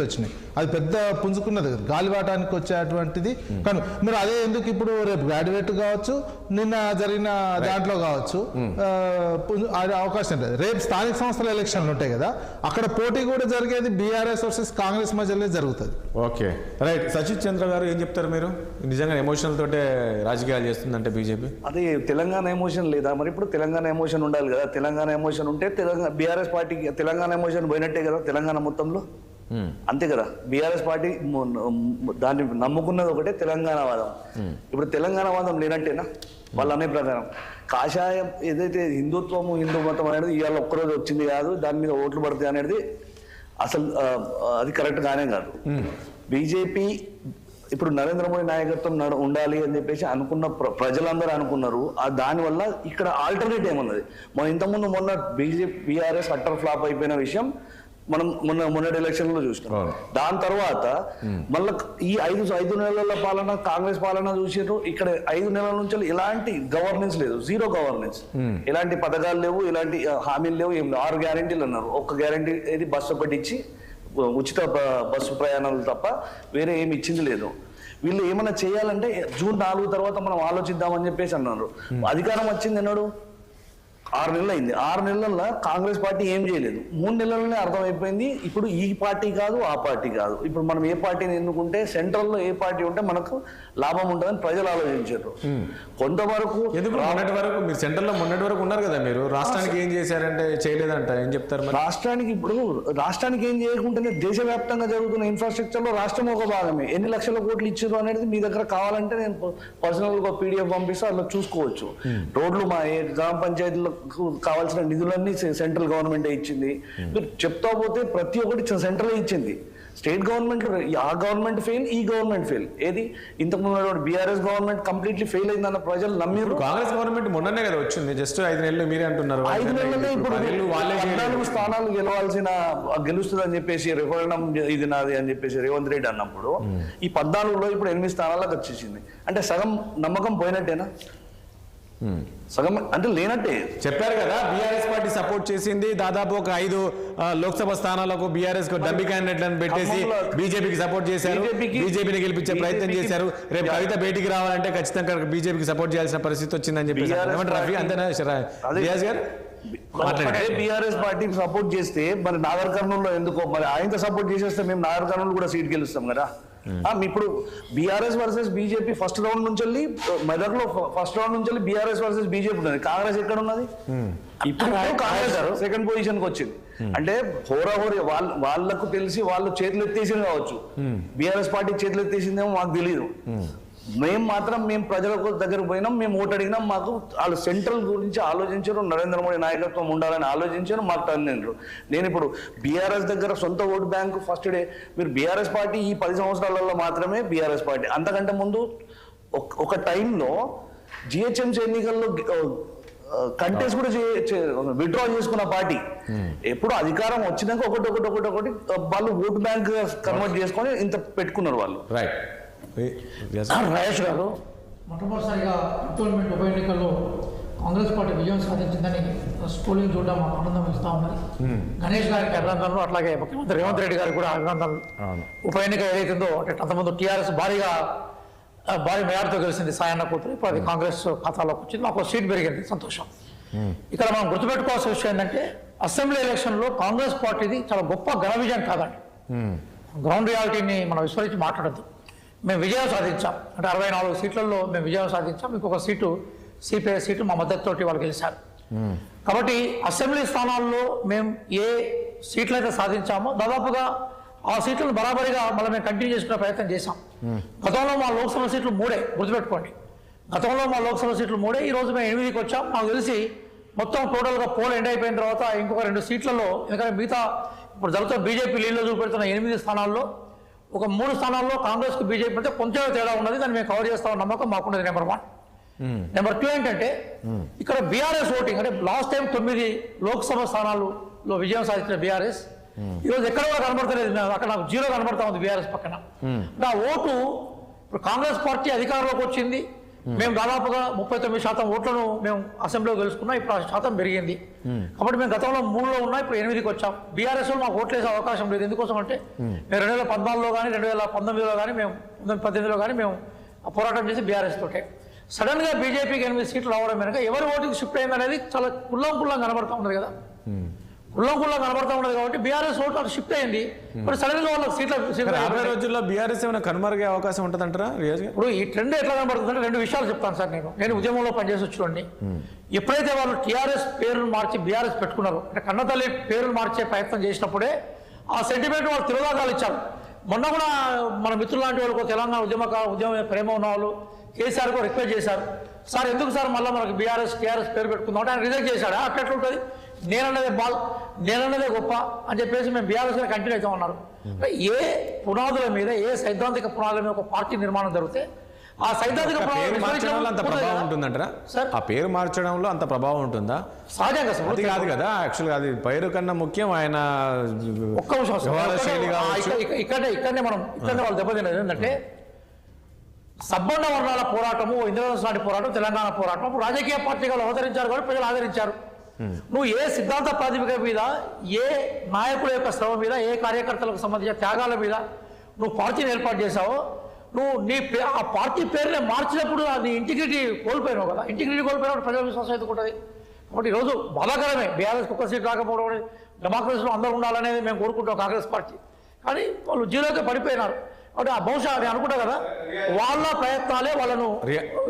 సీట్లు వచ్చినాయి. అది పెద్ద పుంజుకున్నది గాలివాటానికి వచ్చేటువంటిది. కానీ మీరు అదే ఎందుకు ఇప్పుడు రేపు గ్రాడ్యుయేట్ కావచ్చు, నిన్న జరిగిన దాంట్లో కావచ్చు అవకాశం లేదు. రేపు స్థానిక సంస్థల ఎలక్షన్లు ఉంటాయి కదా, అక్కడ పోటీ కూడా జరిగేది బీఆర్ఎస్ వర్సెస్ కాంగ్రెస్ మధ్యలో జరుగుతుంది. Okay right. సచిత్ చంద్ర గారు ఏం చెప్తారు మీరు? నిజంగా ఎమోషనల్ తోటే రాజకీయాలు చేస్తుందంటే బీజేపీ? అదే తెలంగాణ ఎమోషన్ లేదా మరి? ఇప్పుడు తెలంగాణ ఎమోషన్ ఉండాలి కదా. తెలంగాణ ఎమోషన్ ఉంటే తెలంగాణ బీఆర్ఎస్ పార్టీకి తెలంగాణ ఎమోషన్ పోయినట్టే కదా తెలంగాణ మొత్తంలో. అంతే కదా. బీఆర్ఎస్ పార్టీ దాన్ని నమ్ముకున్నది ఒకటే తెలంగాణ వాదం. ఇప్పుడు తెలంగాణ వాదం లేనట్టేనా వాళ్ళు అనే ప్రకారం? కాషాయం ఏదైతే హిందుత్వము హిందూ మతం అనేది ఇవాళ ఒక్కరోజు వచ్చింది కాదు, దాని మీద ఓట్లు పడతాయి అనేది అసలు అది కరెక్ట్ గానే కాదు. బీజేపీ ఇప్పుడు నరేంద్ర మోడీ నాయకత్వం ఉండాలి అని చెప్పేసి అనుకున్న ప్రజలందరూ అనుకున్నారు. దానివల్ల ఇక్కడ ఆల్టర్నేట్ ఏమున్నది? మనం ఇంతకుముందు మొన్న బీఆర్ఎస్ అట్టర్ ఫ్లాప్ అయిపోయిన విషయం మనం మొన్నటి ఎలక్షన్లో చూసినాం. దాని తర్వాత మళ్ళీ ఈ ఐదు నెలల పాలన కాంగ్రెస్ పాలన చూసారు. ఇక్కడ 5 నెలల నుంచి ఎలాంటి గవర్నెన్స్ లేదు, జీరో గవర్నెన్స్. ఎలాంటి పథకాలు లేవు, ఎలాంటి హామీలు లేవు, ఏం 6 గ్యారెంటీలు అన్నారు. ఒక్క గ్యారెంటీ ఏది బస్సు ఒకటి ఇచ్చి ఉచిత బస్సు ప్రయాణాలు తప్ప వేరే ఏమి ఇచ్చింది లేదు. వీళ్ళు ఏమైనా చేయాలంటే జూన్ 4 తర్వాత మనం ఆలోచిద్దామని చెప్పేసి అన్నారు. అధికారం వచ్చింది అన్నాడు 6 నెలలు అయింది. 6 నెలల్లో కాంగ్రెస్ పార్టీ ఏం చేయలేదు. 3 నెలలనే అర్థమైపోయింది ఇప్పుడు ఈ పార్టీ కాదు ఆ పార్టీ కాదు. ఇప్పుడు మనం ఏ పార్టీని ఎన్నుకుంటే సెంట్రల్లో ఏ పార్టీ ఉంటే మనకు లాభం ఉంటుందని ప్రజలు ఆలోచించారు. కొంతవరకు మొన్నటి వరకు మీరు సెంట్రల్లో మొన్నటి వరకు ఉన్నారు కదా, మీరు రాష్ట్రానికి ఏం చేశారంటే చేయలేదంట ఏం చెప్తారు? రాష్ట్రానికి ఇప్పుడు రాష్ట్రానికి ఏం చేయకుంటేనే దేశవ్యాప్తంగా జరుగుతున్న ఇన్ఫ్రాస్ట్రక్చర్ లో రాష్ట్రం ఒక భాగమే. ఎన్ని లక్షల కోట్లు ఇచ్చారు అనేది మీ దగ్గర కావాలంటే నేను పర్సనల్ గా పీడిఎఫ్ పంపిస్తే అందులో చూసుకోవచ్చు. రోడ్లు మా గ్రామ పంచాయతీలో కావాల్సిన నిధులన్నీ సెంట్రల్ గవర్నమెంట్ ఇచ్చింది. మీరు చెప్తా పోతే ప్రతి ఒక్కటి సెంట్రల్ ఇచ్చింది. స్టేట్ గవర్నమెంట్ ఆ గవర్నమెంట్ ఫెయిల్, ఈ గవర్నమెంట్ ఫెయిల్. ఏది ఇంతకుముందు బీఆర్ఎస్ గవర్నమెంట్ కంప్లీట్లీ ఫెయిల్ అయిందన్న ప్రజలు నమ్మిరు. కాంగ్రెస్ గవర్నమెంట్ మొన్ననే కదా వచ్చింది, జస్ట్ 5 నెలలు మీరే అంటున్నారు. 5 నెలలే ఇప్పుడు 14 స్థానాలు గెలుస్తుంది అని చెప్పేసి రెఫరెండం ఇది నాది అని చెప్పేసి రేవంత్ రెడ్డి అన్నప్పుడు ఈ 14లో ఇప్పుడు 8 స్థానాలకు వచ్చేసింది. అంటే సగం నమ్మకం పోయినట్టేనా? సగం అంటే లేనట్టే. చెప్పారు కదా బీఆర్ఎస్ పార్టీ సపోర్ట్ చేసింది. దాదాపు ఒక 5 లోక్సభ స్థానాలకు బీఆర్ఎస్ డబ్బి క్యాండిడేట్లను పెట్టేసి బీజేపీకి సపోర్ట్ చేశారు, బీజేపీని గెలిపించే ప్రయత్నం చేశారు. రేపు కవిత బయటికి రావాలంటే ఖచ్చితంగా బీజేపీకి సపోర్ట్ చేయాల్సిన పరిస్థితి వచ్చిందని చెప్పేసి రఫీ అంతేనా రియాజ్ గారు? బీఆర్ఎస్ పార్టీకి సపోర్ట్ చేస్తే మరి నాగర్ కర్నూలులో ఎందుకో మరి ఆయనతో సపోర్ట్ చేసేస్తే మేము నాగర్ కర్నూలు కూడా సీట్ గెలుస్తాం కదా. ఇప్పుడు BRS versus BJP first round నుంచి వెళ్ళి మెదక్లో ఫస్ట్ రౌండ్ నుంచి వెళ్ళి బీఆర్ఎస్ వర్సెస్ బీజేపీ ఉన్నది. కాంగ్రెస్ ఎక్కడ ఉన్నది? ఇప్పుడు కాంగ్రెస్ సెకండ్ పొజిషన్ కి వచ్చింది. అంటే హోరాహోరీ వాళ్ళకు తెలిసి వాళ్ళు చేతులు ఎత్తేసింది కావచ్చు, బీఆర్ఎస్ పార్టీ చేతులు ఎత్తేసిందేమో మాకు తెలియదు. మేము ప్రజల దగ్గర పోయినాం, మేము ఓటు అడిగినాం. మాకు వాళ్ళు సెంట్రల్ గురించి ఆలోచించారు, నరేంద్ర మోడీ నాయకత్వం ఉండాలని ఆలోచించారు, మాకు తల్లిదండ్రులు. నేను ఇప్పుడు బీఆర్ఎస్ దగ్గర సొంత ఓటు బ్యాంకు ఫస్ట్ డే మీరు బీఆర్ఎస్ పార్టీ ఈ 10 సంవత్సరాలలో మాత్రమే బీఆర్ఎస్ పార్టీ. అంతకంటే ముందు ఒక టైంలో జిహెచ్ఎంసీ ఎన్నికల్లో కంటెస్ట్ కూడా విత్డ్రా చేసుకున్న పార్టీ. ఎప్పుడు అధికారం వచ్చినాక ఒకటి వాళ్ళు ఓటు బ్యాంక్ కన్వర్ట్ చేసుకొని ఇంత పెట్టుకున్నారు వాళ్ళు. రాజేష్ గారు, మొట్టమొదటిసారిగా కంటోన్మెంట్ ఉప ఎన్నికల్లో కాంగ్రెస్ పార్టీ విజయం సాధించిందని పోలింగ్ చూడడం ఆనందం ఇస్తూ ఉన్నది. గణేష్ గారికి అభినందనలు, అట్లాగే ముఖ్యమంత్రి రేవంత్ రెడ్డి గారికి కూడా అభినందనలు. ఉప ఎన్నిక ఏదైతుందో అంటే అంతకుముందు టీఆర్ఎస్ భారీ మేయర్తో గెలిచింది సాయన్న కూతురు, ఇప్పుడు అది కాంగ్రెస్ ఖాతాలోకి వచ్చింది. మాకు సీట్ పెరిగింది, సంతోషం. ఇక్కడ మనం గుర్తుపెట్టుకోవాల్సిన విషయం ఏంటంటే అసెంబ్లీ ఎలక్షన్లో కాంగ్రెస్ పార్టీది చాలా గొప్ప ఘన విజయం కాదండి. గ్రౌండ్ రియాలిటీని మనం విస్మరించి మాట్లాడద్దు. మేము విజయం సాధించాం అంటే 64 సీట్లలో మేము విజయం సాధించాం. ఇంకొక సీటు సిపిఐ సీటు మా మద్దతుతోటి వాళ్ళు గెలిచారు. కాబట్టి అసెంబ్లీ స్థానాల్లో మేము ఏ సీట్లు అయితే సాధించామో దాదాపుగా ఆ సీట్లను బరాబరిగా మళ్ళీ మేము కంటిన్యూ చేసుకునే ప్రయత్నం చేశాం. గతంలో మా లోక్సభ సీట్లు 3, గుర్తుపెట్టుకోండి. గతంలో మా లోక్సభ సీట్లు 3, ఈ రోజు మేము 8కి వచ్చాం. నాకు తెలిసి మొత్తం టోటల్గా పోల్ ఎండ్ అయిపోయిన తర్వాత ఇంకొక 2 సీట్లలో, ఎందుకంటే మిగతా ఇప్పుడు జరుగుతున్న బీజేపీ లీడ్లో చూపెడుతున్న 8 స్థానాల్లో ఒక 3 స్థానాల్లో కాంగ్రెస్కి బీజేపీ అంటే కొంచెం తేడా ఉన్నది. దాన్ని మేము కవర్ చేస్తామన్న నమ్మకం మాకున్నది. నెంబర్ 1. నెంబర్ 2 ఏంటంటే ఇక్కడ బీఆర్ఎస్ ఓటింగ్ అంటే లాస్ట్ టైం 9 లోక్సభ స్థానాల్లో విజయం సాధించిన బీఆర్ఎస్ ఈరోజు ఎక్కడ కూడా కనబడతలేదు. అక్కడ నాకు 0 కనబడతా ఉంది బీఆర్ఎస్ పక్కన. అంటే ఆ ఓటు ఇప్పుడు కాంగ్రెస్ పార్టీ అధికారంలోకి వచ్చింది, మేము దాదాపుగా 39% ఓట్లను మేము అసెంబ్లీలో గెలుచుకున్నాం. ఇప్పుడు ఆ శాతం పెరిగింది. కాబట్టి మేము గతంలో 3లో ఉన్నా ఇప్పుడు 8కి వచ్చాం. బీఆర్ఎస్ మాకు ఓట్లేసే అవకాశం లేదు. ఎందుకోసం అంటే మేము 2014లో కానీ 2019లో కానీ మేము 2018లో కానీ మేము పోరాటం చేసి బీఆర్ఎస్ తోటే సడన్ గా బీజేపీకి 8 సీట్లు రావడం వెనక ఎవరి ఓటింగ్ షిఫ్ట్ అయింది అనేది చాలా కుల్లం కనబడతా ఉన్నది కదా. కుల్లం కనబడతా ఉన్నది కాబట్టి బీఆర్ఎస్ ఓటు అటు షిఫ్ట్ అయింది. ఇప్పుడు సడన్ గా వాళ్ళకి సీట్ల రాబోయే రోజుల్లో బీఆర్ఎస్ ఏమైనా కనుమరుగే అవకాశం ఉంటుందంటారా రియాజ్ గారు? ఇప్పుడు ఈ ట్రెండ్ ఎట్లా కనబడుతుందంటే 2 విషయాలు చెప్తాను సార్. నేను ఉద్యమంలో పనిచేసి వచ్చుకోండి. ఎప్పుడైతే వాళ్ళు టీఆర్ఎస్ పేరును మార్చి బీఆర్ఎస్ పెట్టుకున్నారో అంటే కన్నతల్లి పేరును మార్చే ప్రయత్నం చేసినప్పుడే ఆ సెంటిమెంట్ వాళ్ళు తిరోధాకాలు ఇచ్చారు. మొన్న కూడా మన మిత్రులు లాంటి వాళ్ళకు తెలంగాణ ఉద్యమ ప్రేమ ఉన్న వాళ్ళు కేసీఆర్ కూడా రిక్వెస్ట్ చేశారు, సార్ ఎందుకు సార్ మళ్ళీ మనకు టీఆర్ఎస్ పేరు పెట్టుకుందాం అంటే ఆయన రిజెక్ట్ చేశాడు. అట్లెట్లుంటుంది, నేనన్నదే గొప్ప అని చెప్పేసి మేము బీఆర్ఎస్ కంటిన్యూ అవుతా ఉన్నారు. ఏ పునాదుల మీద ఏ సైద్ధాంతిక పునాదుల మీద ఒక పార్టీ నిర్మాణం జరిగితే ఆ సైద్ధాంతిక అంత ప్రభావం ఉంటుందంటారా సార్? ఆ పేరు మార్చడంలో అంత ప్రభావం ఉంటుందా? సహజంగా సార్, అది కాదు కదా యాక్చువల్గా, అది పేరు కన్నా ముఖ్యం ఆయన ఒక్క నిమిషం ఇక్కడనే వాళ్ళు దెబ్బతిన్నది ఏంటంటే సబ్బండ వర్ణాల పోరాటము, ఇంద్రధనుస్సు లాంటి పోరాటం, తెలంగాణ పోరాటం అప్పుడు రాజకీయ పార్టీగా అవతరించారు కాబట్టి ప్రజలు ఆదరించారు. నువ్వు ఏ సిద్ధాంత ప్రాతిపదిక మీద, ఏ నాయకుల యొక్క శ్రమ మీద, ఏ కార్యకర్తలకు సంబంధించిన త్యాగాల మీద నువ్వు పార్టీని ఏర్పాటు చేశావో, నువ్వు ఆ పార్టీ పేరునే మార్చినప్పుడు నీ ఇంటిగ్రిటీ కోల్పోయినావు కదా. ఇంటిగ్రిటీ కోల్పోయినప్పుడు ప్రజల విశ్వాసం ఎందుకుంటుంది? కాబట్టి ఈరోజు బాధాకరమే బీఆర్ఎస్ ఒక్క సీట్ రాకపోవడం. డెమోక్రసీలో అందరూ ఉండాలనేది మేము కోరుకుంటాం కాంగ్రెస్ పార్టీ, కానీ వాళ్ళు జీరోకి పడిపోయినారు. కాబట్టి ఆ బహుశా నేను అనుకుంటా కదా వాళ్ళ ప్రయత్నాలే వాళ్ళను